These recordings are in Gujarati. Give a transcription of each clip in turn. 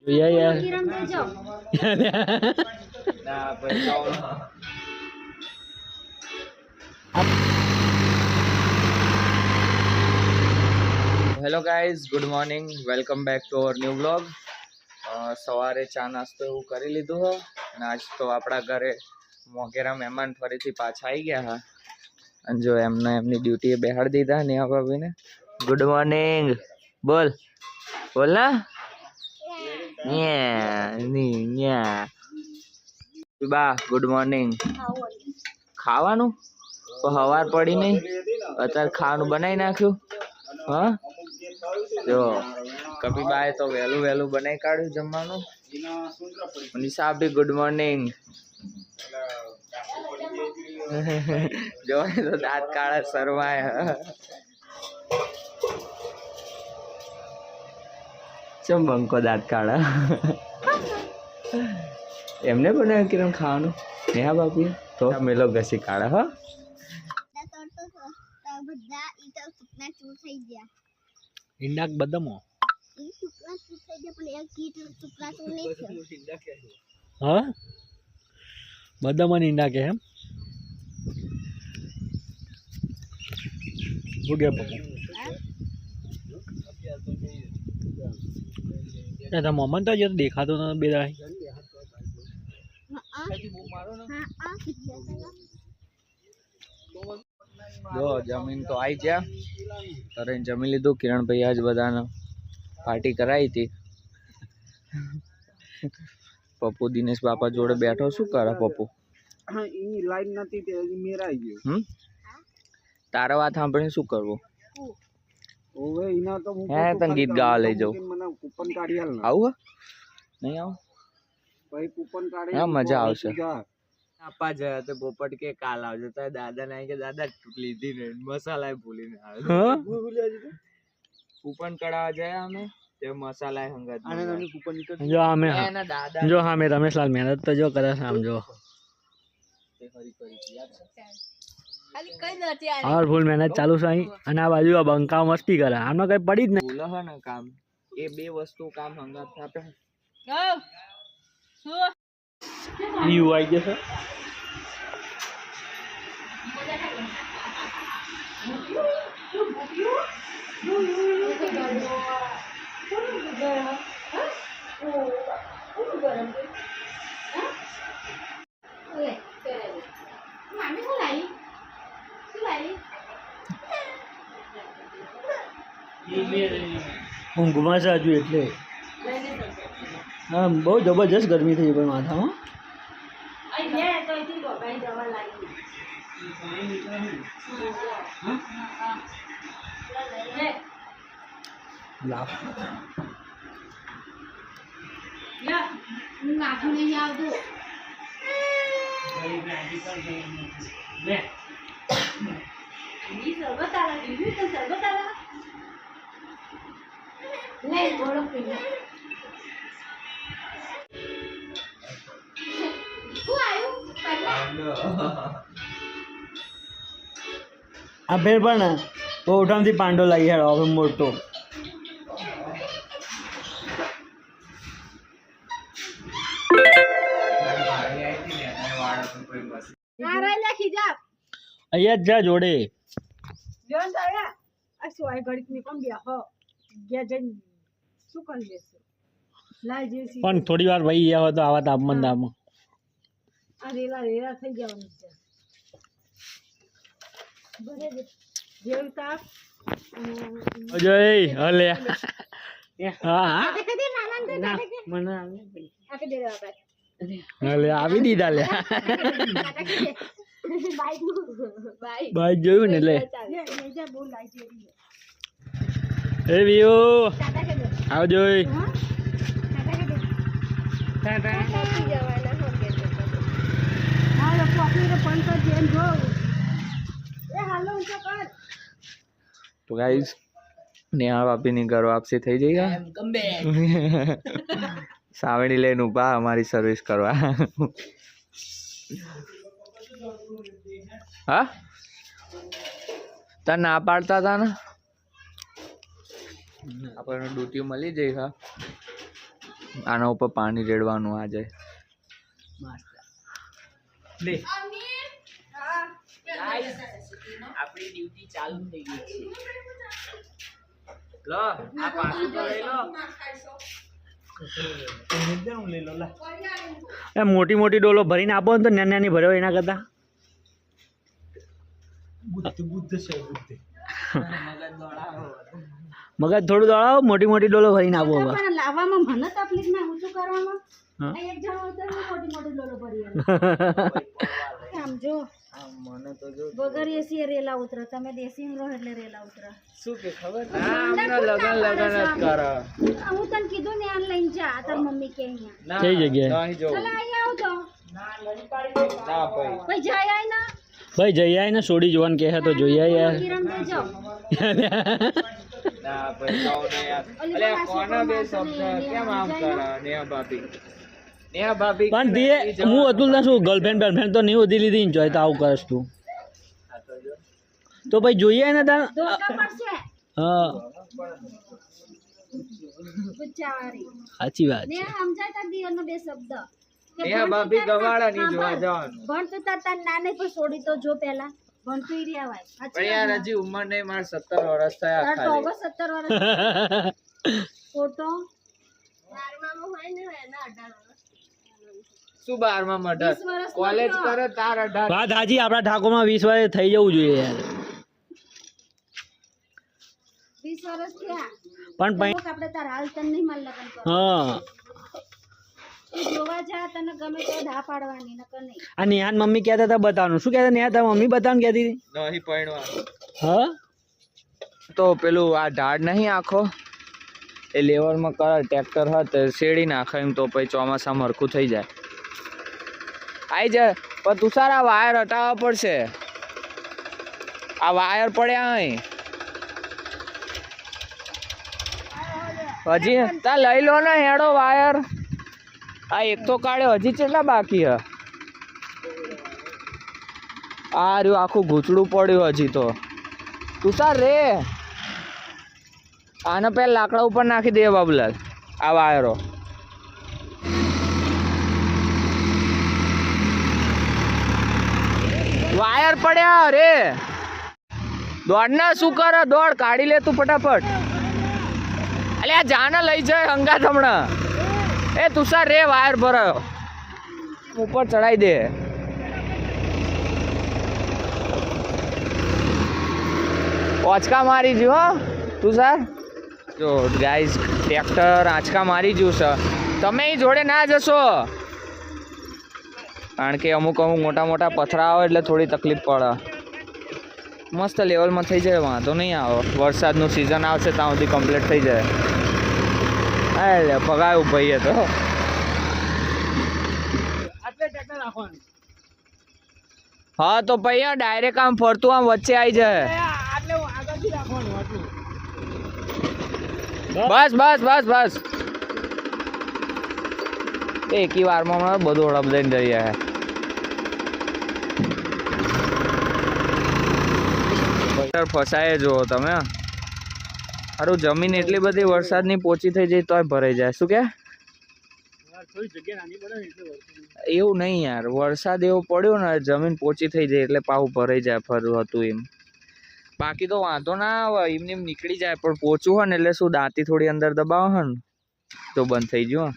यार hello guys good morning welcome back to our new blog सवारे चा नास्तो एवं करी लीधुं है અને આજ તો આપણા ઘરે મોગેરા મહેમાન ફરીથી પાછા આવી ગયા હા અને જો એમને એમની ડ્યુટીએ બેહાડી દીધા નેહા ભાભીને ગુડ મોર્નિંગ બોલ બોલ ના બા ગુડ મોર્નિંગ ખાવાનું તો હવાર પડી નહીં અત્યારે ખાવાનું બનાવી નાખ્યું હા જો કપીબાએ તો વહેલું વહેલું બનાવી કાઢ્યું જમવાનું નિશા ભી ગુડ મોર્નિંગ જો તો દાંત કાળા શરમાય ચમ બંકો દાંત કાળા એમને બનાવ્યું કિરણ ખાવાનું નેહા બાપુએ તો મેલો ઘસી કાઢા હા ઈંડાક બદામો હા બદામ ઈંડા કે એમ ઉગે પપ્પા મોમન તો દેખાતો ન બે જો જમીન તો આવી ગયા તરે જમી લીધું કિરણ ભાઈ આજ બધાને પાર્ટી કરાવી હતી પપ્પુ દિનેશ બાપા જોડે બેઠો શું કરે પપ્પુ લાઈન નથી તે મેરાઈ ગયું તારા વાત સાંભળીને શું કરવું ઓવે ઇના તો હે તને ગીત ગાવા લઈ જાઉં મને કૂપન કાઢી આલ આવું નહીં આવું ભાઈ કૂપન કાઢી હા મજા આવશે આપા જાય તો પોપટ કે કાલ આવજો તો દાદા ને કે દાદા લીધી ને મસાલા ભૂલીને આવે કૂપન કઢાવા જાય અમે તે મસાલા હંગાત જો અમે જો હા મેં રમેશલાલ મહેનત તો જો કરે છે આમ જો और फूल मेहनत चालू से आई અને આ બાજુ આ બંકા મસ્તી કરે આમને કઈ પડી જ નહીં ભૂલ હે ને કામ એ બે વસ્તુ કામ હંગાત થાપે યુ આઈ જશે ઊંઘમાં છે હજુ એટલે હા બહુ જબરજસ્ત ગરમી થઈ પણ માથામાં આ ફેર પણ ઓઠામથી પાંડો લાગી હેડો હવે મોટો અહીંયા જ જા જોડે પણ થોડી વાર ભાઈ ગયા હોય તો આવા તાપમાન દામાં થઈ જવાનું અજય હલે હા હલે આવી દીધા લે બાઈક જોયું ને લે એ વિયો આવજો तो गाइस नेहा भाभी घर वापसी થઈ જઈ સાવણી લઈને ઉભા અમારી સર્વિસ કરવા હા તને ના પાડતા હતા ને આપણને ડ્યુટી મળી જઈ હા આના ઉપર પાણી રેડવાનું આજે. લે આપણી ડ્યુટી ચાલુ થઈ ગઈ છે. લો આ પાછું તો લઈ લો. એ મોટી મોટી ડોલો ભરીને આપો ને તો નાની નાની ભર્યો એના કરતા મગજ થોડું દોડાવો, મોટી મોટી ડોલો ભરીને આપો હવે. પણ લાવવામાં મને તકલીફ ના ઊંચું કરવામાં એક જણ હોય તો મોટી મોટી ડોલો ભરી આમ જો મને તો જો વગર એસી રેલા ઉતરો, તમે દેશી રહો એટલે રેલા ઉતરો. શું કે ખબર લગન જ કરે. હું તને કીધું ને આ લઈને જા, તાર મમ્મી કે અહીંયા કઈ જગ્યાએ? નહીં જો ચાલ અહીં આવ તો ના ભાઈ ભાઈ જાય આય ના ભાઈ જઈ આય ને સોડી જોવાનું કહે છે તો જોઈ આય યાર. કિરણ દે જાઓ. ના ભાઈ જાઓ ને યાર. અલ્યા કોના બે શબ્દ કેમ આમ કરે નેહા ભાભી? નેહા ભાભી પણ તે હું હતું ને શું ગર્લફ્રેન્ડ બર્લફ્રેન્ડ તો નહીં વધી લીધી ને જોઈ તો આવું કરસ તું તો ભાઈ જોઈએ ને તાર. ધોકા પડશે હા બચારી સાચી વાત ને છે. સમજાય તાર દિયરનો બે શબ્દ કે નેહા ભણ ભાભી તું તાર ગવાડા નહીં હા, જોવા ભણ. જવાનું. ભણ તું તાર નાને પર છોડી તો જો પહેલા ભણતું ઈ રહ્યા હોય. પણ સાચી યાર વાત ને? હજી ઉંમર નહીં, મારે 17 વર્ષ થયા તાર તો ખાલી. હવે 17 વર્ષ ફોટો શું 12માં મર્ડર 20 વર્ષનો કોલેજ થયો. કરે તાર 18. વાત હાજી આપણા ઠાકોરમાં 20 વાગે થઈ જવું જોઈએ યાર. 20 વર્ષ થયા પણ તો આપણે તાર હાલ તને નહીં માલ લગન કરો. હા તું જોવા જા તને ગમે તો ધા પાડવાની નકર નહીં. આ નેહાન મમ્મી કહેતા હતા બતાવવાનું. શું કહેતા નેહા તારી મમ્મી બતાવવાનું કહેતી હતી? નહીં પરણવાનું. હા તો પેલું આ ઢાળ નહીં આખો એ લેવલમાં કરે ટ્રેક્ટર હાથ શેડી નાખે એમ તો પછી ચોમાસામાં હરખું થઈ જાય. આવી જાય પણ તું સારા વાયર હટાવવા પડશે. આ વાયર પડ્યા અહીં હજી તા લઈ લો ને હેડો વાયર. આ એક તો કાઢ્યો હજી કેટલા બાકી હે? આ રહ્યું આખું ગૂંચડું પડ્યું હજી તો. તુષાર રે આને પેલા લાકડા ઉપર નાખી દે બાબુલાલ આ વાયરો. વાયર પડ્યા રે. દોડ ના શું કરે? દોડ કાઢી લે તું ફટાફટ. અલ્યા જાને લઈ જાય હંગાત હમણાં. એ તુષાર રે વાયર ભરાયો ઉપર ચડાઈ દે. ઓચકા મારી જ્યું હો તુષાર. જો ગાઈઝ ટ્રેક્ટર આંચકા મારી જ્યું છે. તમે ઈ જોડે ના જશો કારણ કે અમુક મોટા મોટા પથરા આવે એટલે થોડી તકલીફ પડે. મસ્ત લેવલમાં થઈ જાય, વાંધો નહીં આવે. વરસાદનું સિઝન આવશે ત્યાં સુધી કમ્પ્લીટ થઈ જાય. એટલે ભગાયું ભાઈએ તો. હા તો ભાઈ ડાયરેક્ટ આમ ફરતું આમ વચ્ચે આવી જાય. બસ બસ બસ બસ એકી વારમાં હમણાં બધું હળબદઈને જઈ જાય. ફસાય જો તમે. સારું જમીન એટલી બધી વરસાદની પોચી થઈ જાય તોય ભરાઈ જાય. શું કે એવું નહીં યાર, વરસાદ એવો પડ્યો ને જમીન પોચી થઈ જાય એટલે પાછું ભરાઈ જાય ફરું હતું એમ. બાકી તો વાંધો ના આવે, એમને એમ નીકળી જાય. પણ પોચું હોય ને એટલે શું દાંતી થોડી અંદર દબાવો હે ને તો બંધ થઈ ગયું.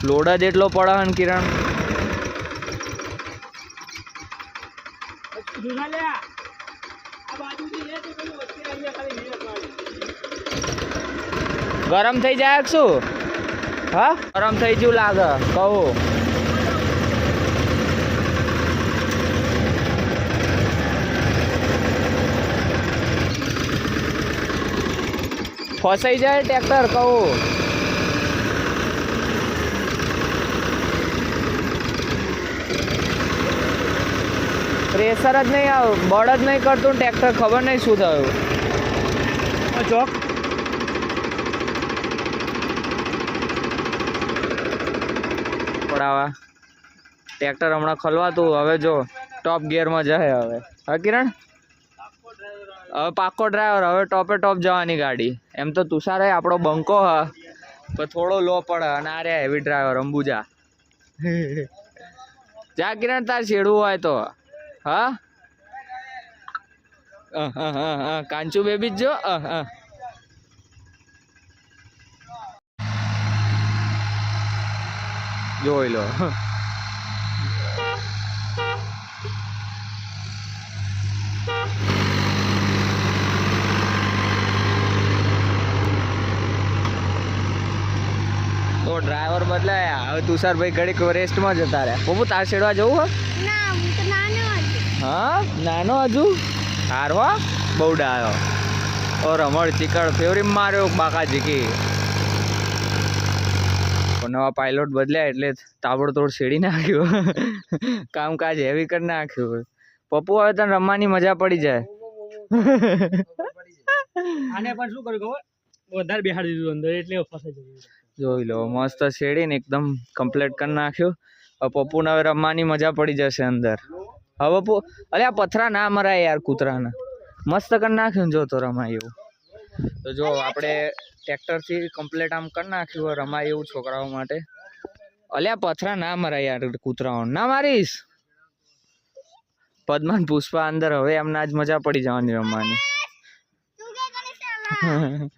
લોડ જ એટલો પડે હે ને કિરણ. ગરમ થઈ જાય શું? હા ગરમ થઈ ગયું લાગે કહું. ફસાઈ જાય ટ્રેક્ટર કહું. પ્રેશર જ નહીં આવ, બળ જ નહીં કરતું ટ્રેક્ટર. ખબર નહીં શું થયું. ચોક પડાવા ટ્રેક્ટર હમણાં ખલવાતું. હવે જો ટોપ ગિયરમાં જાય હવે. હા કિરણ હવે પાક્કો ડ્રાઈવર. હવે ટોપે ટોપ જવાની ગાડી. એમ તો તુષારે આપણો બંકો હ પણ થોડો લો પડે અને આ રહ્યા હેવી ડ્રાઈવર અંબુજા જા કિરણ તાર છેડવું હોય તો હા કાંચુ બેબી જ જો જોઈ લો તો ડ્રાઈવર બદલાયા હવે તુષારભાઈ ઘડીક રેસ્ટમાં જતા રહ્યા પપ્પુ તાર છેડવા જવું હોય ના હું તો નાનો હતી. હા નાનો હજુ હારવા બહુ ડાયો ઓ રમણ ચીકડ ફેવરી માર્યો બાકા જીકી નવા પાયલોટ બદલ્યા એટલે તાબડતોડ છેડી નાખ્યું કામકાજ હેવી કરી નાખ્યું પપ્પુ હવે તને રમવાની મજા પડી જાય આને પણ શું કર્યું ખબર વધારે બેહાડી દીધું અંદર એટલે ફસાઈ જતું જોઈ લો મસ્ત શેડીને એકદમ કમ્પ્લીટ કરી નાખ્યું હવે પપ્પુને હવે રમવાની મજા પડી જશે અંદર હવે પપ્પુ અરે આ પથરા ના મરાય યાર કૂતરાને મસ્ત કરી નાખ્યું ને જો તો રમાય એવું તો જો આપણે ટ્રેક્ટરથી કમ્પ્લીટ આમ કરી નાખ્યું રમાય એવું છોકરાઓ માટે અલ્યા પથરા ના મરાય યાર કૂતરાઓ ના મારીશ પદ્માન પુષ્પા અંદર હવે એમને આજ મજા પડી જવાની રમવાની તું કે ગણેશ